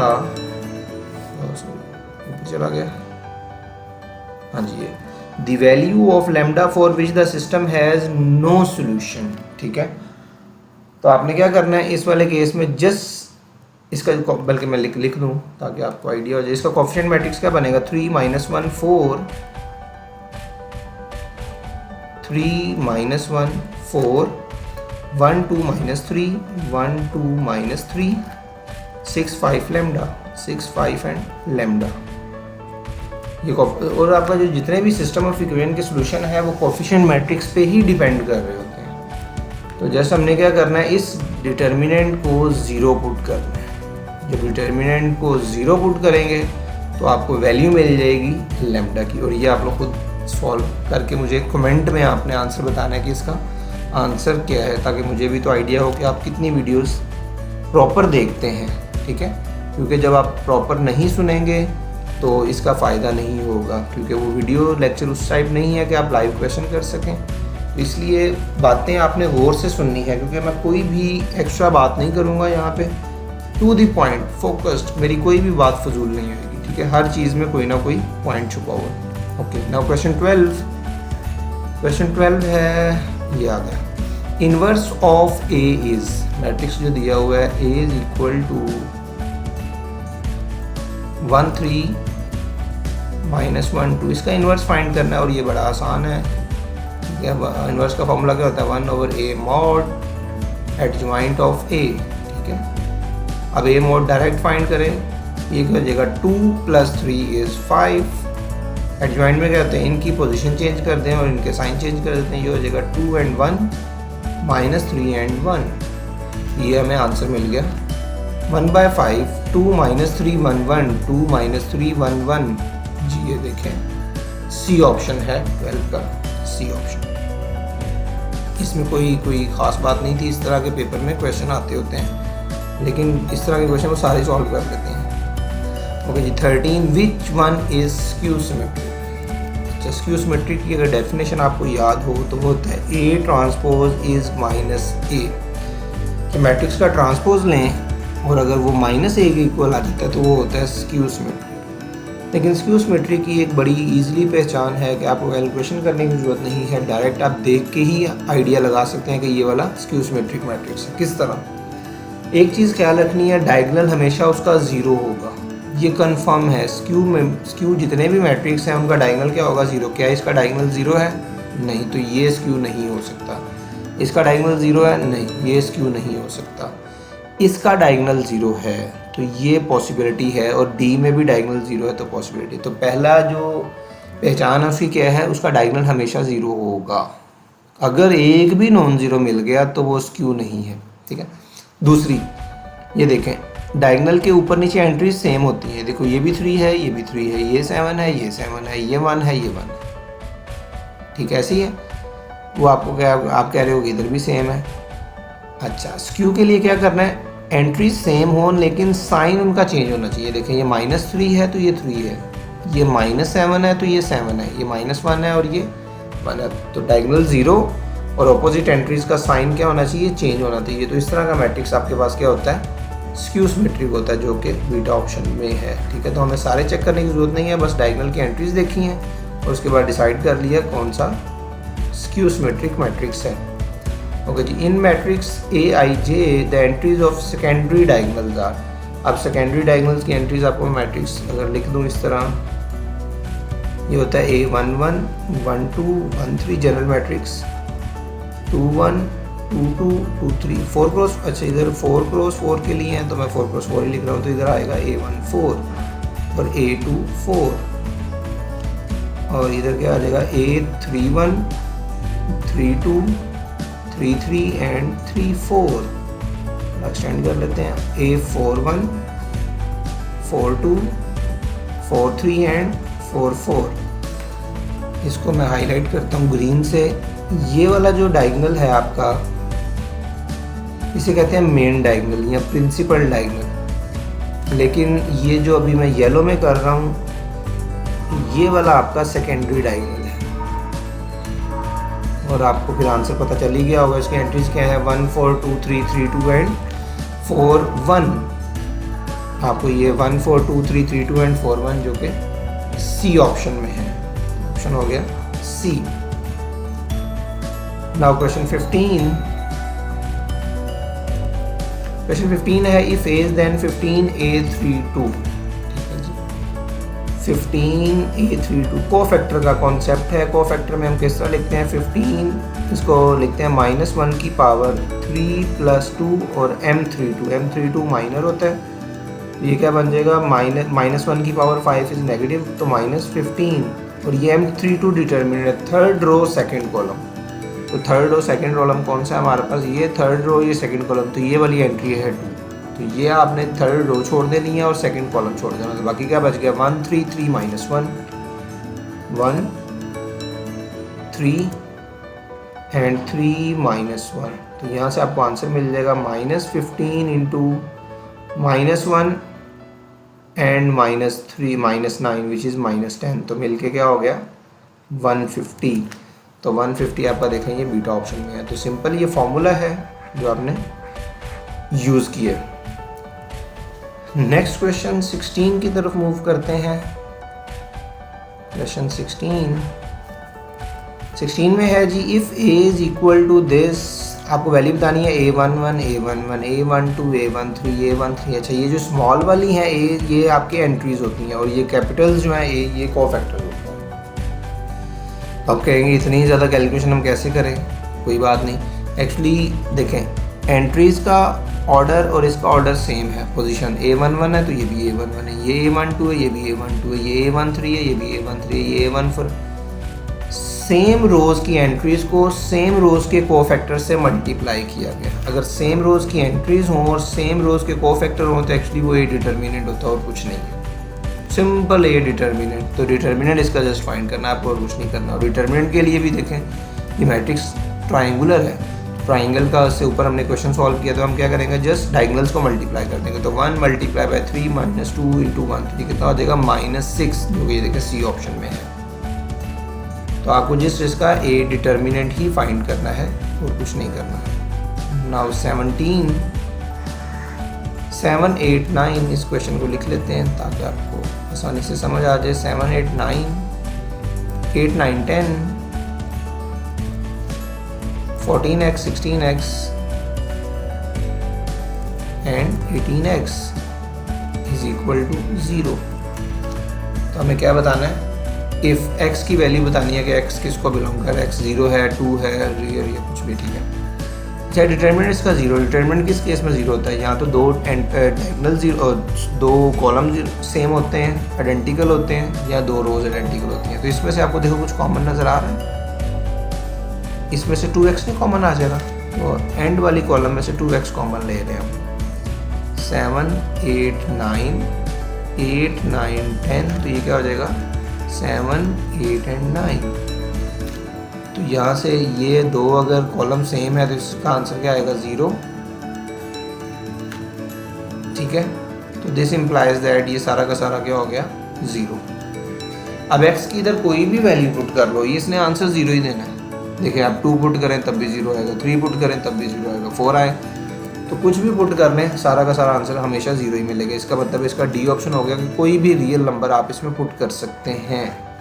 चला गया, हाँ जी, ये the value of lambda for which the system has no solution, ठीक है। तो आपने क्या करना है इस वाले केस में, जस्ट इसका, बल्कि मैं लिख दूँ ताकि आपको आइडिया हो जाए। इसका कोएफिशिएंट मैट्रिक्स क्या बनेगा 3 - 1 4, 3 - 1 4, 1 2 - 3, 1 2 - 3, 6 5 लैम्डा, 6 5 एंड लैम्डा। ये और आपका जो जितने भी सिस्टम ऑफ इक्वेशन के सोल्यूशन है वो कोएफिशिएंट मैट्रिक्स पे ही डिपेंड कर रहे होते हैं। तो जैसे हमने क्या करना है, इस डिटर्मिनेंट को 0 पुट करना है। जब डिटर्मिनेंट को 0 पुट करेंगे तो आपको वैल्यू मिल जाएगी लैम्डा की, और ये आप लोग खुद सॉल्व करके मुझे कमेंट में आपने आंसर बताना है कि इसका आंसर क्या है, ताकि मुझे भी तो आइडिया हो कि आप कितनी वीडियोस प्रॉपर देखते हैं, ठीक है। क्योंकि जब आप प्रॉपर नहीं सुनेंगे तो इसका फ़ायदा नहीं होगा, क्योंकि वो वीडियो लेक्चर उस टाइप नहीं है कि आप लाइव क्वेश्चन कर सकें। तो इसलिए बातें आपने गौर से सुननी है, क्योंकि मैं कोई भी एक्स्ट्रा बात नहीं करूँगा यहाँ पे, टू द पॉइंट फोकस्ड, मेरी कोई भी बात फजूल नहीं होगी, ठीक है। हर चीज़ में कोई ना कोई पॉइंट छुपा हुआ है। ओके, नाउ क्वेश्चन 12, क्वेश्चन 12 है, ये आ गया, inverse of A is, matrix जो दिया हुआ है ए इज इक्वल टू 1 3 - 1 2, इसका इन्वर्स फाइंड करना है और ये बड़ा आसान है, ठीक है। इन्वर्स का फॉर्मूला क्या होता है 1/a मॉड एडजॉइंट ऑफ ए, ठीक है। अब a मॉड डायरेक्ट फाइंड करें, ये क्या हो जाएगा 2 + 3 इज 5। एडजॉइंट में क्या होता है, इनकी पोजीशन चेंज कर दें और इनके साइन चेंज कर देते हैं, ये हो जाएगा 2 and 1 - 3 and 1। ये हमें आंसर मिल गया 1/5, 2 - 3 1 1, 2 - 3 1 1। जी ये देखें सी ऑप्शन है 12 का, सी ऑप्शन। इसमें कोई ख़ास बात नहीं थी, इस तरह के पेपर में क्वेश्चन आते होते हैं, लेकिन इस तरह के क्वेश्चन वो सारे सॉल्व कर लेते हैं। ओके जी, 13, which one is skew symmetric. अच्छा, स्क्यू सिमेट्रिक की अगर डेफिनेशन आपको याद हो तो वो होता है ए ट्रांसपोज इज -a, कि मैट्रिक्स का ट्रांसपोज लें और अगर वो -a के इक्वल आ जाता है तो वो होता है स्क्यू सिमेट्रिक। लेकिन स्क्यू सिमेट्री की एक बड़ी इजीली पहचान है कि आपको कैलकुलेशन करने की ज़रूरत नहीं है, डायरेक्ट आप देख के ही आइडिया लगा सकते हैं कि ये वाला स्क्यू सिमेट्रिक मैट्रिक्स है। किस तरह, एक चीज़ ख्याल रखनी है, डायगोनल हमेशा उसका 0 होगा, ये कंफर्म है, स्क्यू जितने भी मैट्रिक्स हैं उनका डायगोनल क्या होगा, 0। क्या इसका डायगोनल 0 है? नहीं, तो ये स्क्यू नहीं हो सकता। इसका डायगोनल 0 है? नहीं, ये स्क्यू नहीं हो सकता। इसका डायगोनल 0 है तो ये पॉसिबिलिटी है, और डी में भी डायगोनल 0 है तो पॉसिबिलिटी। तो पहला जो पहचान है उसकी क्या है, उसका डायगोनल हमेशा 0 होगा। अगर एक भी नॉन ज़ीरो मिल गया तो वो स्क्यू नहीं है, ठीक है। दूसरी, ये देखें डायगोनल के ऊपर नीचे एंट्रीज सेम होती हैं। देखो ये भी 3 है, ये भी 3 है, ये 7 है, ये 7 है, ये 1 है, ये 1 है, ठीक है, ऐसी है। वो आपको क्या, आप कह रहे हो कि इधर भी सेम है। अच्छा, स्क्यू के लिए क्या करना है, एंट्रीज सेम हो लेकिन साइन उनका चेंज होना चाहिए। देखें ये -3 है तो ये 3 है, ये -7 है तो ये 7 है, ये -1 है और ये 1 है। तो डायगोनल 0 और ऑपोजिट एंट्रीज का साइन क्या होना चाहिए, चेंज होना चाहिए। तो इस तरह का मैट्रिक्स आपके पास क्या होता है, स्क्यू सिमेट्रिक होता है, जो कि बीटा ऑप्शन में है, ठीक है। तो हमें सारे चेक करने की जरूरत नहीं है, बस डायगोनल की एंट्रीज देखी हैं और उसके बाद डिसाइड कर लिया कौन सा स्क्यू सिमेट्रिक मैट्रिक्स है। ओके जी, in matrix AIJ the entries of secondary diagonals are. अब सेकेंडरी डायगोनल्स की एंट्रीज आपको मैट्रिक्स अगर लिख दूँ इस तरह, ये होता है A11 12 13 जनरल मैट्रिक्स, 21 22 23 4 क्रॉस, अच्छा इधर 4 क्रॉस 4 के लिए हैं तो मैं 4 क्रॉस 4 ही लिख रहा हूँ। तो इधर आएगा A14 और A24 और इधर क्या आ जाएगा A31 32 33 एंड 34। एक्सटेंड कर लेते हैं, A41 42 43 एंड 44। इसको मैं हाईलाइट करता हूँ ग्रीन से। ये वाला जो डायगोनल है आपका, इसे कहते हैं मेन डायगोनल या प्रिंसिपल डायगोनल, लेकिन ये जो अभी मैं येलो में कर रहा हूँ ये वाला आपका सेकेंडरी डायगोनल है। और आपको फिर आंसर पता चल ही गया होगा। इसकी एंट्रीज क्या है, 1 4 2 3 3 2 एंड 4 1। आपको ये 1 4 2 3 3 2 एंड 4 1 जो कि सी ऑप्शन में है, ऑप्शन हो गया सी। Now question 15। क्वेश्चन 15 है if A then 15A32। 15A32 cofactor का कॉन्सेप्ट है। कोफैक्टर में हम किस तरह लिखते हैं, 15 इसको लिखते हैं -1 की पावर 3 + 2 और M32 माइनर होता है। ये क्या बन जाएगा, -1 की पावर 5 इज नेगेटिव, तो -15 और ये M32 डिटर्मिनेंट है, थर्ड रो सेकंड कॉलम। तो थर्ड रो सेकंड कॉलम कौन सा है हमारे पास, ये थर्ड रो ये सेकंड कॉलम, तो ये वाली एंट्री है 2। तो ये आपने थर्ड रो छोड़ देनी है और सेकंड कॉलम छोड़ देना। तो बाकी क्या बच गया, 1 3 3 -1 1 3 एंड 3 -1। तो यहाँ से आपको आंसर मिल जाएगा -15 इंटू -1 एंड -3 -9 विच इज़ -10। तो मिलके क्या हो गया 150। तो 150 आपका देखेंगे बीटा ऑप्शन में है। तो सिंपल ये फॉर्मूला है जो आपने यूज़ किया। नेक्स्ट क्वेश्चन 16 की तरफ मूव करते हैं। क्वेश्चन 16 में है जी, if A is equal to this, आपको वैल्यू बतानी है A11 A11 A12 A13 A13। अच्छा, ये जो स्मॉल वाली हैं A, ये आपके एंट्रीज होती हैं और ये कैपिटल्स जो हैं A, ये कोफैक्टर होते हैं। अब कहेंगे इतनी ज़्यादा कैलकुलेशन हम कैसे करें, कोई बात नहीं। एक्चुअली देखें एंट्रीज का ऑर्डर और इसका ऑर्डर सेम है। पोजीशन A11 है तो ये भी A11 है, ये A12 है, ये भी A12 है, ये A13 है, ये भी A13 है, ये A14। सेम रोज़ की एंट्रीज़ को सेम रोज़ के कोफैक्टर से मल्टीप्लाई किया गया। अगर सेम रोज़ की एंट्रीज़ हों और सेम रोज़ के कोफैक्टर हों तो एक्चुअली वो A डिटर्मिनेंट होता है और कुछ नहीं है, सिंपल A डिटर्मिनेंट। तो डिटर्मिनेंट इसका जस्ट फाइंड करना है आपको और कुछ नहीं करना। और डिटर्मिनेंट के लिए भी देखें ये मैट्रिक्स ट्राइंगुलर है, ट्राइंगल का से ऊपर हमने क्वेश्चन सॉल्व किया तो हम क्या करेंगे, जस्ट डायगोनल्स को मल्टीप्लाई कर देंगे। तो 1 × 3 -2 × 1 3 कितना हो जाएगा -6, जो कि ये देखिए सी ऑप्शन में है। तो आपको जिस इसका A डिटर्मिनेंट ही फाइंड करना है और कुछ नहीं करना है। नाउ 17 7 8 9 इस क्वेश्चन को लिख लेते हैं ताकि आपको आसानी से समझ आ जाए। 7 8 9 8 9 10 14x 16x and 18x is equal to 0। तो हमें क्या बताना है, इफ़ x की वैल्यू बतानी है कि x किसको बिलोंग कर, x 0 है, 2 है, रियल या कुछ भी, ठीक है। अच्छा, डिटर्मिनेंट इसका 0, डिटर्मिनेंट किस केस में 0 होता है, यहाँ तो दो डायगोनल 0, दो कॉलम सेम होते हैं, आइडेंटिकल होते हैं, या दो रोज आइडेंटिकल होती हैं। तो इसमें से आपको देखो कुछ कॉमन नज़र आ रहा है, इसमें से 2x नहीं कॉमन आ जाएगा, तो एंड वाली कॉलम में से 2x कॉमन ले रहे हैं हम। 7 8 9 8 9 10, तो ये क्या हो जाएगा 7 8 एंड 9। तो यहाँ से ये दो अगर कॉलम सेम है तो इसका आंसर क्या आएगा 0, ठीक है। तो दिस इम्प्लाइज दैट ये सारा का सारा क्या हो गया 0। अब x की इधर कोई भी वैल्यू पुट कर लो, ये इसने आंसर 0 ही देना है। देखिए आप 2 पुट करें तब भी 0 आएगा, 3 पुट करें तब भी 0 आएगा, 4 आए तो कुछ भी पुट कर लें, सारा का सारा आंसर हमेशा 0 ही मिलेगा। इसका मतलब इसका डी ऑप्शन हो गया कि कोई भी रियल नंबर आप इसमें पुट कर सकते हैं।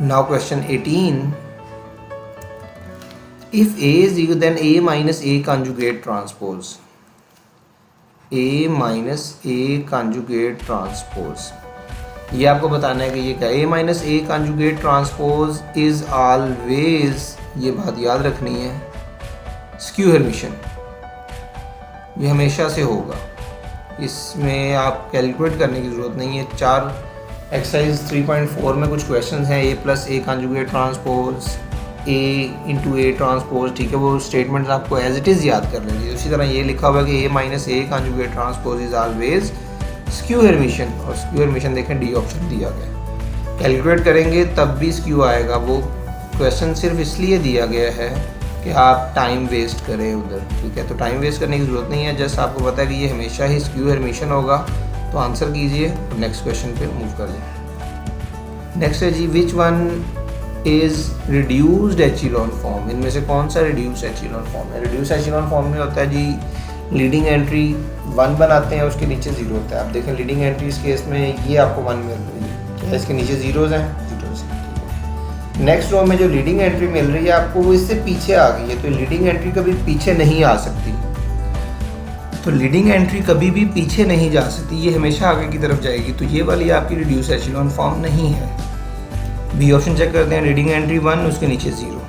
Now question 18. If A is equal, then A minus A conjugate transpose. A minus A conjugate transpose. ये आपको बताना है कि ये क्या है। A minus A conjugate transpose is always, ये बात याद रखनी है, skew Hermitian। ये हमेशा से होगा, इसमें आप कैलकुलेट करने की ज़रूरत नहीं है। 4 एक्सरसाइज 3.4 में कुछ क्वेश्चंस हैं, A plus A conjugate transpose, A into A transpose, ठीक है। वो स्टेटमेंट्स आपको एज इट इज़ याद कर लेंगे। उसी तरह ये लिखा हुआ है कि A minus A conjugate transpose is always skew Hermitian, और स्क्यू हेर्मिशियन देखें डी ऑप्शन दिया गया। कैलकुलेट करेंगे तब भी स्क्यू आएगा। वो क्वेश्चन सिर्फ इसलिए दिया गया है कि आप टाइम वेस्ट करें उधर, ठीक है। तो टाइम वेस्ट करने की ज़रूरत नहीं है, जस्ट आपको पता है कि ये हमेशा ही स्क्यू हेर्मिशियन होगा। तो आंसर कीजिए और नेक्स्ट क्वेश्चन पे मूव कर लें। नेक्स्ट है जी, which one is reduced echelon form. इनमें से कौन सा रिड्यूस एचिलॉन फॉर्म है। रिड्यूस एचिलॉन फॉर्म में होता है जी लीडिंग एंट्री 1 बनाते हैं, उसके नीचे 0 होता है। आप देखें लीडिंग एंट्री इस केस में ये आपको 1 मिल रही है, तो इसके नीचे जीरोज़ हैं, जीरोज़ हैं। नेक्स्ट रो में जो लीडिंग एंट्री मिल रही है आपको वो इससे पीछे आ गई है, तो लीडिंग एंट्री कभी पीछे नहीं आ सकती। तो लीडिंग एंट्री कभी भी पीछे नहीं जा सकती, ये हमेशा आगे की तरफ जाएगी। तो ये वाली आपकी रिड्यूस एचिलॉन फॉर्म नहीं है। बी ऑप्शन चेक करते हैं। लीडिंग एंट्री 1, उसके नीचे 0।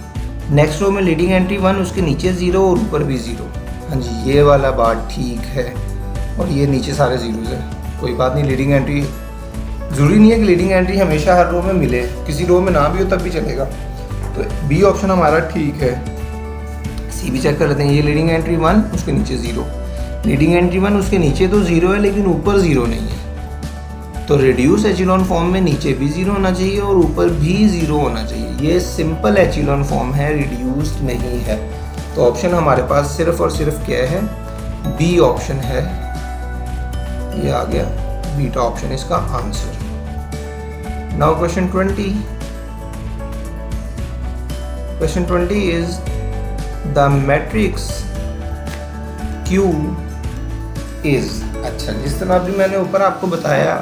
नेक्स्ट रो में लीडिंग एंट्री 1, उसके नीचे 0 और ऊपर भी 0। हाँ जी, ये वाला बात ठीक है। और ये नीचे सारे जीरोज़ हैं, कोई बात नहीं। लीडिंग एंट्री ज़रूरी नहीं है कि लीडिंग एंट्री हमेशा हर रो में मिले, किसी रो में ना भी हो तब भी चलेगा। तो बी ऑप्शन हमारा ठीक है। सी भी चेक कर लेते हैं। ये लीडिंग एंट्री 1, उसके नीचे 0। लीडिंग एंट्री 1, उसके नीचे तो 0 है लेकिन ऊपर 0 नहीं है। तो रिड्यूस एचिलॉन फॉर्म में नीचे भी 0 होना चाहिए और ऊपर भी 0 होना चाहिए। ये सिंपल एचिलॉन फॉर्म है, रिड्यूस्ड नहीं है। तो ऑप्शन हमारे पास सिर्फ और सिर्फ क्या है, बी ऑप्शन है। ये आ गया बीटा ऑप्शन इसका answer. Now question 20। Question 20 is the matrix Q is, अच्छा जिस तरह अभी मैंने ऊपर आपको बताया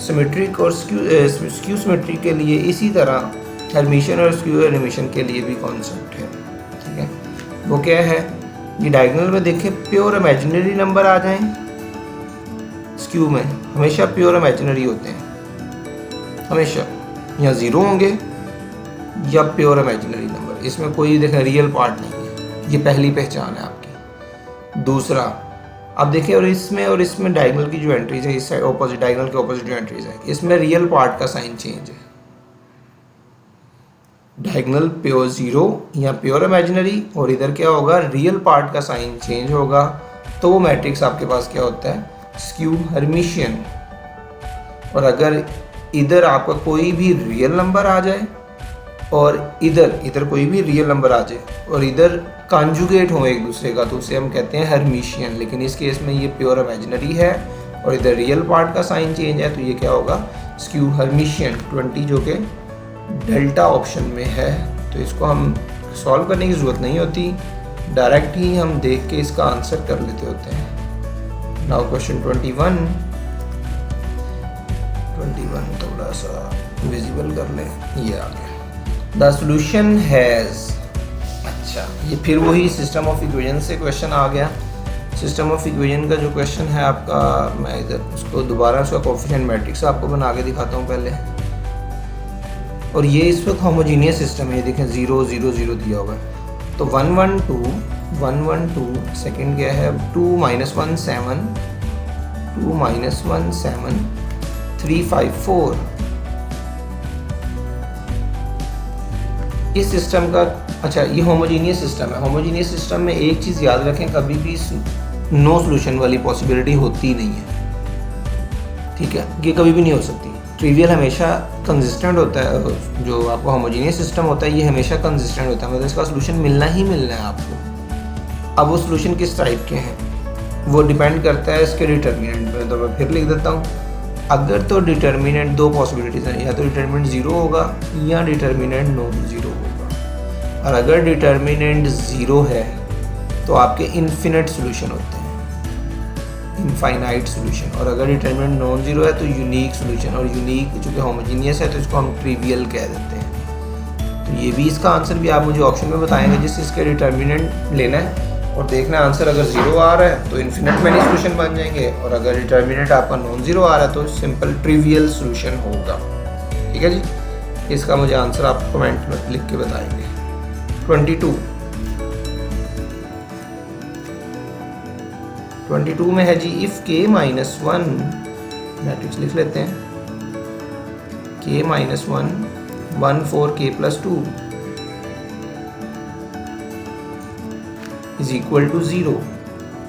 सिमेट्रिक और स्क्यू सिमेट्रिक के लिए, इसी तरह हेर्मिशियन और स्क्यू हेर्मिशियन के लिए भी कॉन्सेप्ट है, ठीक है। वो क्या है, ये डायगोनल में देखें प्योर इमेजिनरी नंबर आ जाएं, स्क्यू में हमेशा प्योर इमेजिनरी होते हैं, हमेशा या 0 होंगे या प्योर इमेजिनरी नंबर, इसमें कोई देखें रियल पार्ट नहीं है। ये पहली पहचान है आपकी। दूसरा अब देखिए, और इसमें डायगोनल की जो एंट्रीज है, इस साइड ऑपोजिट डायगोनल के ऑपोजिट जो एंट्रीज है, इसमें रियल पार्ट का साइन चेंज है। डायगोनल प्योर 0 या प्योर इमेजिनरी, और इधर क्या होगा, रियल पार्ट का साइन चेंज होगा। तो वो मैट्रिक्स आपके पास क्या होता है, स्क्यू हेर्मिशियन। और अगर इधर आपका कोई भी रियल नंबर आ जाए और इधर कोई भी रियल नंबर आ जाए और इधर कॉन्जुगेट हो एक दूसरे का, तो उसे हम कहते हैं हेर्मिशियन। लेकिन इस केस में ये प्योर इमेजिनरी है और इधर रियल पार्ट का साइन चेंज है, तो ये क्या होगा, स्क्यू हेर्मिशियन। 20 जो कि डेल्टा ऑप्शन में है। तो इसको हम सॉल्व करने की ज़रूरत नहीं होती, डायरेक्ट ही हम देख के इसका आंसर कर लेते होते हैं। नाउ क्वेश्चन 21 थोड़ा सा विजिबल कर लें, ये आ गया। द सॉल्यूशन हैज़, अच्छा ये फिर वही सिस्टम ऑफ इक्वेशन से क्वेश्चन आ गया। सिस्टम ऑफ इक्वेशन का जो क्वेश्चन है आपका, मैं इधर उसको दोबारा उसका कोफिशिएंट मैट्रिक्स आपको बना के दिखाता हूँ पहले। और ये इस वक्त होमोजीनियस सिस्टम है, ये देखें 0 0 0 दिया हुआ है। तो 1 1 2 1 1 2, सेकेंड क्या है 2 -1 7 2 -1 7 3 5 4। इस सिस्टम का, अच्छा ये होमोजीनियस सिस्टम है। होमोजीनियस सिस्टम में एक चीज़ याद रखें, कभी भी नो सॉल्यूशन वाली पॉसिबिलिटी होती नहीं है, ठीक है, ये कभी भी नहीं हो सकती। ट्रिवियल हमेशा कंसिस्टेंट होता है, जो आपका होमोजीनियस सिस्टम होता है ये हमेशा कंसिस्टेंट होता है, मतलब इसका सॉल्यूशन मिलना ही मिलना है आपको। अब वो सॉल्यूशन किस टाइप के हैं वो डिपेंड करता है इसके डिटर्मिनेंट पर। तो मैं फिर लिख देता हूँ, अगर तो डिटर्मिनेंट, दो पॉसिबिलिटीज़ हैं, या तो डिटर्मिनेंट 0 होगा या डिटर्मिनेंट नॉन 0 होगा। और अगर डिटर्मिनेंट 0 है तो आपके इन्फिनिट सॉल्यूशन होते हैं, इनफाइनाइट सॉल्यूशन। और अगर डिटर्मिनेंट नॉन 0 है तो यूनिक सॉल्यूशन, और यूनिक चूँकि होमोजीनियस है तो इसको हम ट्रिवियल कह देते हैं। तो ये भी इसका आंसर भी आप मुझे ऑप्शन में बताएंगे जिससे इसके डिटर्मिनेंट लेना है और देखना है आंसर। अगर 0 आ रहा है तो इन्फिनिट मैनी सॉल्यूशन बन जाएंगे, और अगर डिटर्मिनेंट आपका नॉन 0 आ रहा है तो सिंपल ट्रिवियल सॉल्यूशन होगा। ठीक है जी, इसका मुझे आंसर आप कमेंट में लिख के बताएंगे। 22 में है जी, इफ k -1, मैट्रिक्स लिख लेते हैं, k -1 1 4 k + 2 is equal to 0।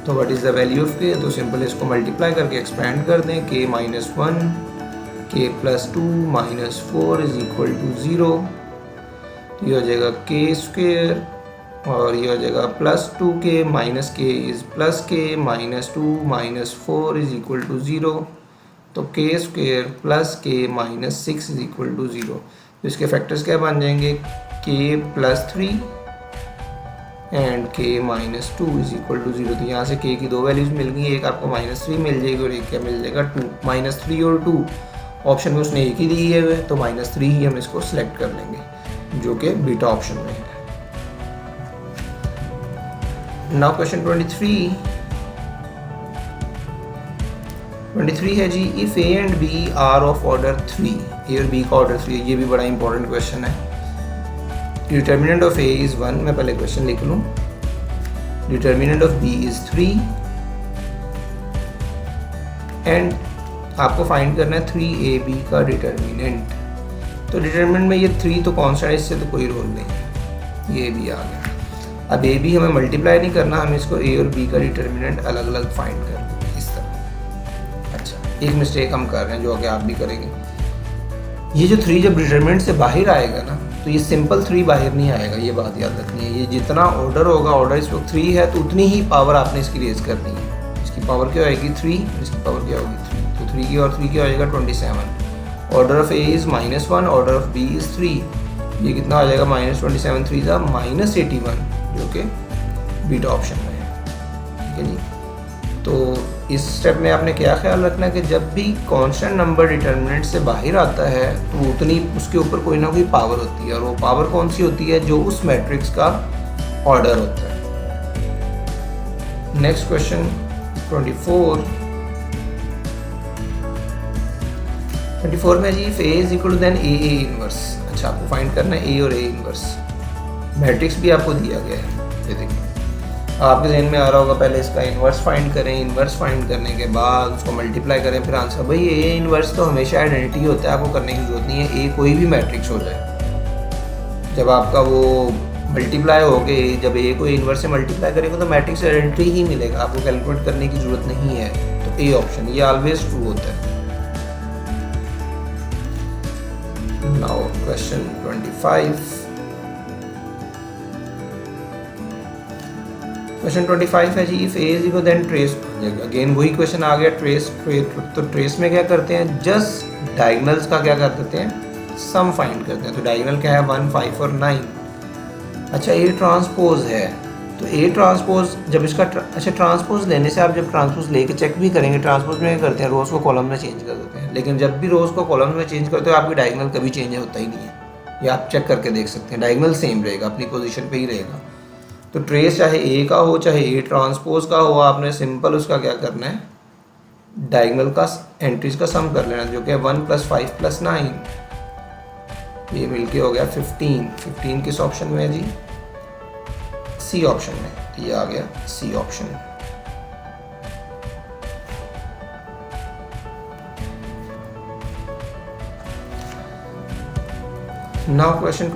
तो what is the value of k? तो सिंपल इसको मल्टीप्लाई करके एक्सपेंड कर दें, k -1 k + 2 -4 is equal to 0। तो ये हो जाएगा k² और ये हो जाएगा +2k - k is +k -2 -4 is equal to 0। तो k² + k -6 is equal to 0। तो इसके फैक्टर्स क्या बन जाएंगे, k + 3 and k -2 is equal to 0। तो यहाँ से k की दो वैल्यूज मिल गई, एक आपको -3 मिल जाएगी और एक क्या मिल जाएगा 2। -3 और 2 ऑप्शन में उसने एक ही दी है, तो -3 ही हम इसको सिलेक्ट कर लेंगे जो कि बीटा ऑप्शन में है। नाउ क्वेश्चन 23 है जी, if a and b are of order 3, a और b का ऑर्डर 3, ये भी बड़ा इंपॉर्टेंट क्वेश्चन है। डिटर्मिनेंट ऑफ a इज 1, मैं पहले क्वेश्चन लिख लूँ, determinant of b is 3 and आपको फाइंड करना है 3ab का डिटर्मिनेंट। तो डिटर्मिनेंट में ये 3 तो कॉन्स्टेंट है, इससे तो कोई रोल नहीं है, ये भी आ गया। अब ए बी हमें मल्टीप्लाई नहीं करना, हम इसको ए और बी का डिटर्मिनेंट अलग अलग फाइंड कर देंगे इस तरह। अच्छा, एक मिस्टेक हम कर रहे हैं जो आगे आप भी करेंगे, ये जो 3 जब डिटर्मिनेंट से बाहर आएगा ना तो ये सिंपल 3 बाहर नहीं आएगा, ये बात याद रखनी है। ये जितना ऑर्डर होगा, ऑर्डर इस वक्त 3 है तो उतनी ही पावर आपने इसकी रेज करनी है। इसकी पावर क्या होगी 3, इसकी पावर क्या होगी 3, तो 3 की और 3 क्या हो जाएगा 27। Order of A is -1, order of B is 3, ये कितना हो जाएगा -27 3 का -81 जो कि बीटा ऑप्शन में है। ठीक है जी, तो इस स्टेप में आपने क्या ख्याल रखना है कि जब भी कांस्टेंट नंबर डिटर्मिनेंट से बाहर आता है तो उतनी उसके ऊपर कोई ना कोई पावर होती है, और वो पावर कौन सी होती है, जो उस मैट्रिक्स का ऑर्डर होता है। नेक्स्ट क्वेश्चन 24 में जी, if a is equal to then a inverse. अच्छा, आपको फाइंड करना है a और a इनवर्स। मैट्रिक्स भी आपको दिया गया है, ये देखिए आपके जहन में आ रहा होगा, पहले इसका इन्वर्स फाइंड करें, इन्वर्स फाइंड करने के बाद उसको मल्टीप्लाई करें, फिर आंसर। भाई ए इन्वर्स तो हमेशा आइडेंटिटी होता है, आपको करने की जरूरत नहीं है, ए कोई भी मैट्रिक्स हो जाए। जब आपका वो मल्टीप्लाई हो गए, जब ए को इन्वर्स से मल्टीप्लाई करेंगे तो मैट्रिक्स आइडेंटिटी ही मिलेगा, आपको कैलकुलेट करने की जरूरत नहीं है। तो ए ऑप्शन ये ऑलवेज ट्रू होता है। Now question 25। क्वेश्चन 25 है जी, if A is equal then trace. Again वही क्वेश्चन आ गया, ट्रेस। तो ट्रेस में क्या करते हैं, जस्ट डायगोनल्स का क्या कर देते हैं, सम फाइंड करते हैं। तो डायगोनल क्या है 1 5 और 9। अच्छा, ए ट्रांसपोज है, तो ए ट्रांसपोज जब इसका अच्छा ट्रांसपोज लेने से आप जब ट्रांसपोज लेके चेक भी करेंगे, ट्रांसपोज में क्या करते हैं, रोज़ को कॉलम में चेंज कर देते हैं। लेकिन जब भी रोज़ को कॉलम में चेंज करते हो आपकी डायगोनल कभी चेंज होता ही नहीं है, ये आप चेक करके देख सकते हैं, डायगोनल सेम रहेगा, अपनी पोजीशन पे ही रहेगा। तो ट्रेस चाहे ए का हो चाहे ए ट्रांसपोज का हो, आपने सिंपल उसका क्या करना है, डायगोनल का एंट्रीज का सम कर लेना, जो कि 1 + 5 + 9, ये मिलके हो गया 15। 15 किस ऑप्शन में है जी, सी ऑप्शन में, तो ये आ गया सी ऑप्शन। नाउ क्वेश्चन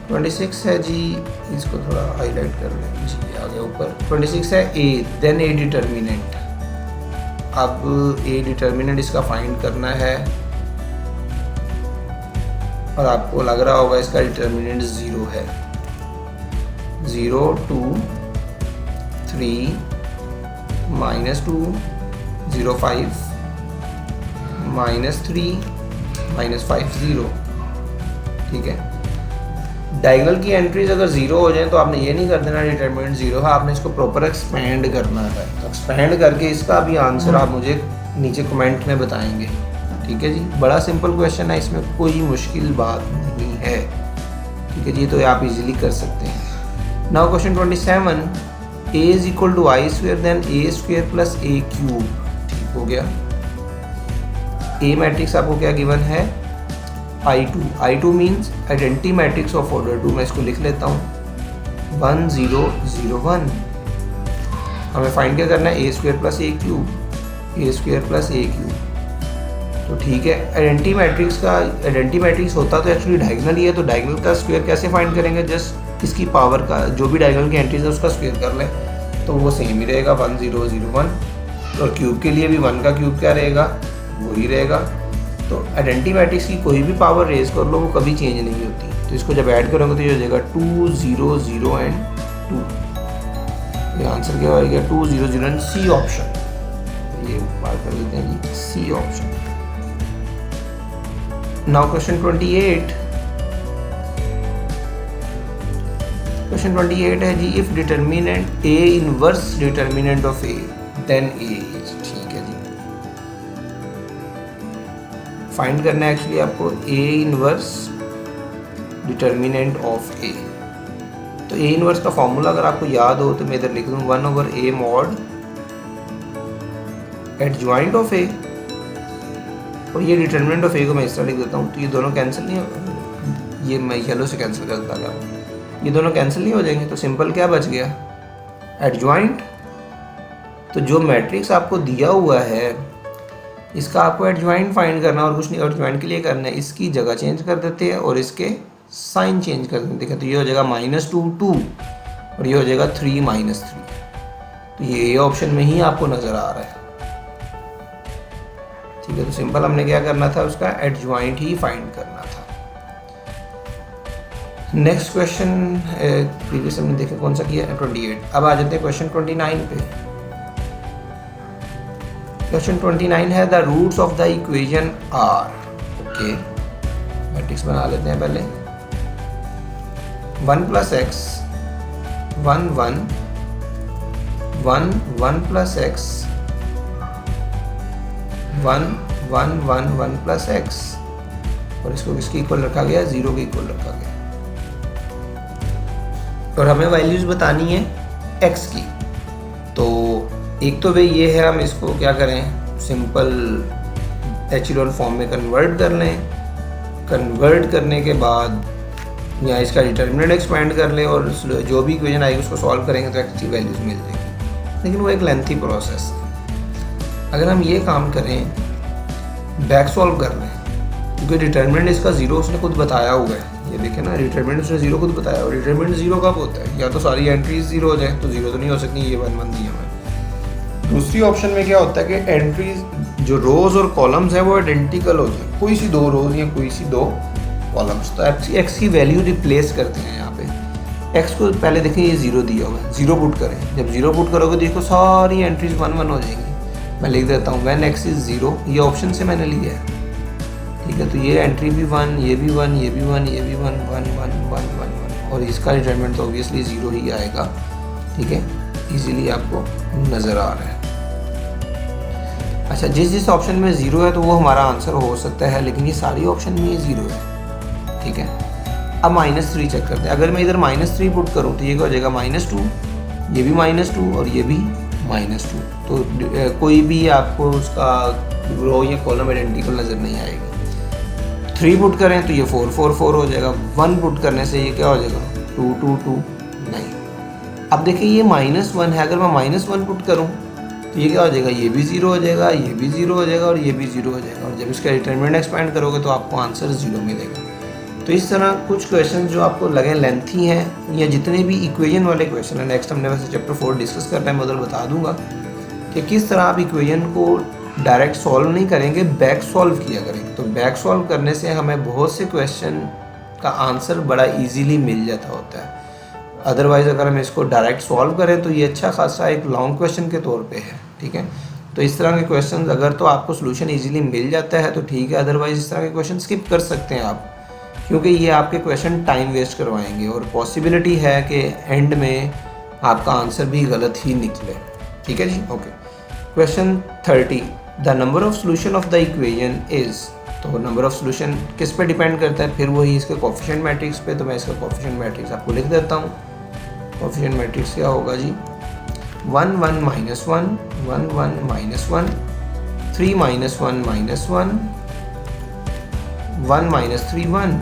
26 है जी, इसको थोड़ा हाईलाइट कर लें जी, आगे ऊपर 26 है ए, देन ए डिटर्मिनेंट। अब ए डिटर्मिनेंट इसका फाइंड करना है, और आपको लग रहा होगा इसका डिटर्मिनेंट 0 है। 0 2 3 -2 0 5 -3 -5 0, ठीक है। डायगोनल की एंट्रीज अगर 0 हो जाए तो आपने ये नहीं कर देना डिटर्मिनेंट 0 है, आपने इसको प्रॉपर एक्सपेंड करना है। तो एक्सपेंड करके इसका भी आंसर आप मुझे नीचे कमेंट में बताएंगे, ठीक है जी। बड़ा सिंपल क्वेश्चन है, इसमें कोई मुश्किल बात नहीं है, ठीक है जी, तो आप इजीली कर सकते हैं। Now question 27, a = i² then a² + a³, ठीक हो गया। ए मैट्रिक्स आपको क्या गिवन है, I2 means identity matrix of order 2। मैं इसको लिख लेता हूँ 1 0 0 1। हमें फाइंड क्या करना है, a² + a³, a² + a³, तो ठीक है। आइडेंटिटी मैट्रिक्स होता तो एक्चुअली डायगोनल ही है, तो डायगोनल का स्क्वायर कैसे फाइंड करेंगे, जस्ट इसकी पावर का जो भी डायगोनल की एंट्रीज है उसका स्क्वायर कर लें, तो वो सेम ही रहेगा 1 0 0 1। और क्यूब के लिए भी 1 का क्यूब क्या रहेगा, वही रहेगा। तो आइडेंटिटी मैट्रिक्स की कोई भी पावर रेज कर लो वो कभी चेंज नहीं होती, तो इसको जब ऐड करोगे तो ये हो जाएगा 2 0 0 एंड 2। ये आंसर क्या होगा, 2 0 0 एंड सी ऑप्शन। ये बात कर लेते हैं जी, C option. Now question 28। Question 28 है जी, if determinant A inverse determinant of A then A is, ठीक है जी। फाइंड करना है एक्चुअली आपको A inverse determinant of A। तो A इनवर्स का फॉर्मूला अगर आपको याद हो तो मैं इधर लिख दूँ 1/A mod adjoint of A, और ये डिटर्मिनेंट ऑफ A को मैं इस तरह लिख देता हूँ, तो ये दोनों कैंसिल नहीं हो, ये मैं येलो से कैंसिल कर देता हूँ, ये दोनों कैंसिल नहीं हो जाएंगे, तो सिंपल क्या बच गया, एडजॉइंट। तो जो मैट्रिक्स आपको दिया हुआ है इसका आपको एडजॉइंट फाइंड करना, और कुछ नहीं, एडजॉइंट के लिए करना है इसकी जगह चेंज कर देते हैं और इसके साइन चेंज कर देते हैं, तो ये हो जाएगा -2 2 और ये हो जाएगा 3 -3। तो ये ऑप्शन में ही आपको नज़र आ रहा है, ठीक है। तो सिंपल हमने क्या करना था, उसका एडजॉइंट ही फाइंड करना था। नेक्स्ट क्वेश्चन प्रीवियस हमने देखा कौन सा किया, 28। अब आ जाते हैं क्वेश्चन 29 पे। क्वेश्चन 29 है the roots of the equation are, okay, matrix बना लेते हैं पहले। 1 + x 1 1 1 1 + x 1 1 1 1 + x, और इसको किसके इक्वल रखा गया, 0 के इक्वल रखा गया। और हमें वैल्यूज बतानी है x की, तो एक तो भाई ये है, हम इसको क्या करें, सिंपल एचेलॉन फॉर्म में कन्वर्ट कर लें। कन्वर्ट करने के बाद या इसका डिटर्मिनेंट एक्सपेंड कर लें, और जो भी इक्वेशन आएगी उसको सॉल्व करेंगे तो एक्चुअली वैल्यूज मिल जाएगी, लेकिन वो एक लेंथी प्रोसेस है। अगर हम ये काम करें, बैक सॉल्व कर लें, क्योंकि डिटर्मिनेंट इसका 0 उसने खुद बताया हुआ है, ये देखें ना, डिटर्मिनेंट उसने 0 खुद बताया हुआ है। डिटर्मिनेंट 0 कब होता है, या तो सारी एंट्रीज 0 हो जाए, तो 0 तो नहीं हो सकती, ये 1 1 दिया हुआ है। दूसरी ऑप्शन में क्या होता है कि एंट्रीज जो रोज और कॉलम्स है वो आइडेंटिकल हो जाए, कोई सी 2 रोज या कोई सी 2 कॉलम्स, तो एक्स की वैल्यू रिप्लेस करते हैं यहाँ पे। एक्स को पहले देखें ये 0 दिया हुआ है, 0 पुट करें, जब 0 पुट करोगे देखो सारी एंट्रीज 1 1 हो जाएंगी। मैं लिख देता हूँ व्हेन x इज 0, ये ऑप्शन से मैंने लिया है, ठीक है। तो ये एंट्री भी 1, ये भी 1, ये भी 1, ये भी 1 1 1 1 1 1, और इसका डिटर्मिनेंट तो ऑब्वियसली 0 ही आएगा, ठीक है। इजीली आपको नज़र आ रहा है। अच्छा, जिस ऑप्शन में 0 है तो वो हमारा आंसर हो सकता है, लेकिन ये सारी ऑप्शन में ये 0 है, ठीक है। अब -3 चेक करते हैं। अगर मैं इधर -3 पुट करूँ तो ये क्या हो जाएगा -2, ये भी -2 और ये भी -2। तो कोई भी आपको उसका रो या कॉलम आइडेंटिकल नज़र नहीं आएगी। 3 पुट करें तो ये 4 4 4 हो जाएगा। 1 पुट करने से ये क्या हो जाएगा 2 2 2 नहीं। अब देखिए ये -1 है, अगर मैं -1 पुट करूँ तो ये क्या हो जाएगा, ये भी 0 हो जाएगा, ये भी 0 हो जाएगा और ये भी 0 हो जाएगा। और जब इसका डिटरमिनेंट एक्सपेंड करोगे तो आपको आंसर 0 मिलेगा। तो इस तरह कुछ क्वेश्चन जो आपको लगे लेंथी हैं या जितने भी इक्वेशन वाले क्वेश्चन हैं, नेक्स्ट हमने वैसे चैप्टर 4 डिस्कस करना है, मैं उधर बता दूंगा कि किस तरह आप इक्वेशन को डायरेक्ट सॉल्व नहीं करेंगे, बैक सॉल्व किया करेंगे। तो बैक सॉल्व करने से हमें बहुत से क्वेश्चन का आंसर बड़ा ईजीली मिल जाता होता है। अदरवाइज़ अगर हम इसको डायरेक्ट सॉल्व करें तो ये अच्छा खासा एक लॉन्ग क्वेश्चन के तौर पे है, ठीक है। तो इस तरह के क्वेश्चन अगर तो आपको सोल्यूशन इजीली मिल जाता है तो ठीक है, अदरवाइज़ इस तरह के क्वेश्चन स्किप कर सकते हैं आप, क्योंकि ये आपके क्वेश्चन टाइम वेस्ट करवाएंगे और पॉसिबिलिटी है कि एंड में आपका आंसर भी गलत ही निकले, ठीक है जी। Okay, question 30, the number of solution of the equation is. तो नंबर ऑफ सोल्यूशन किस पे डिपेंड करता है, फिर वही इसके कोएफिशिएंट मैट्रिक्स पे। तो मैं इसका कोएफिशिएंट मैट्रिक्स आपको लिख देता हूँ। कोएफिशिएंट मैट्रिक्स क्या होगा जी, 1 1 -1 1 1 -1 3 -1 -1 1 -3 1।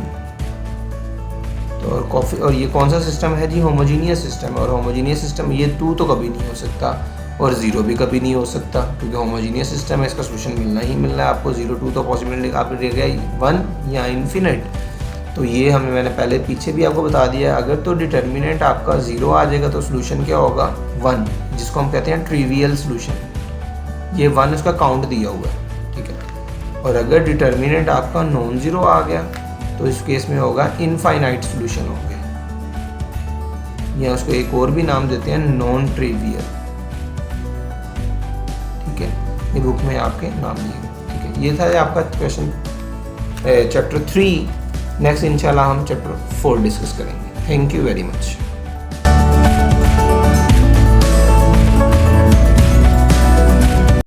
तो और ये कौन सा सिस्टम है जी, होमोजीनियस सिस्टम है। और होमोजीनियस सिस्टम ये 2 तो कभी नहीं हो सकता और 0 भी कभी नहीं हो सकता, क्योंकि होमोजीनियस सिस्टम है, इसका सोल्यूशन मिलना ही मिलना है आपको। 0 2 तो पॉसिबिलिटी आप रहेगा 1 या इन्फिनिट। तो ये मैंने पहले पीछे भी आपको बता दिया है। अगर तो डिटर्मिनेंट आपका 0 आ जाएगा तो सोल्यूशन क्या होगा 1, जिसको हम कहते हैं ट्रिवियल सोल्यूशन। ये 1 उसका काउंट दिया हुआ है, ठीक है। और अगर डिटर्मिनेंट आपका नॉन ज़ीरो आ गया तो इस केस में होगा इनफाइनाइट सोल्यूशन हो गया, या उसको एक और भी नाम देते हैं नॉन ट्रिवियल, ठीक है। ये बुक में आपके नाम दिए गए, ठीक है। ये था आपका क्वेश्चन चैप्टर 3। नेक्स्ट इंशाल्लाह हम चैप्टर 4 डिस्कस करेंगे। Thank you very much.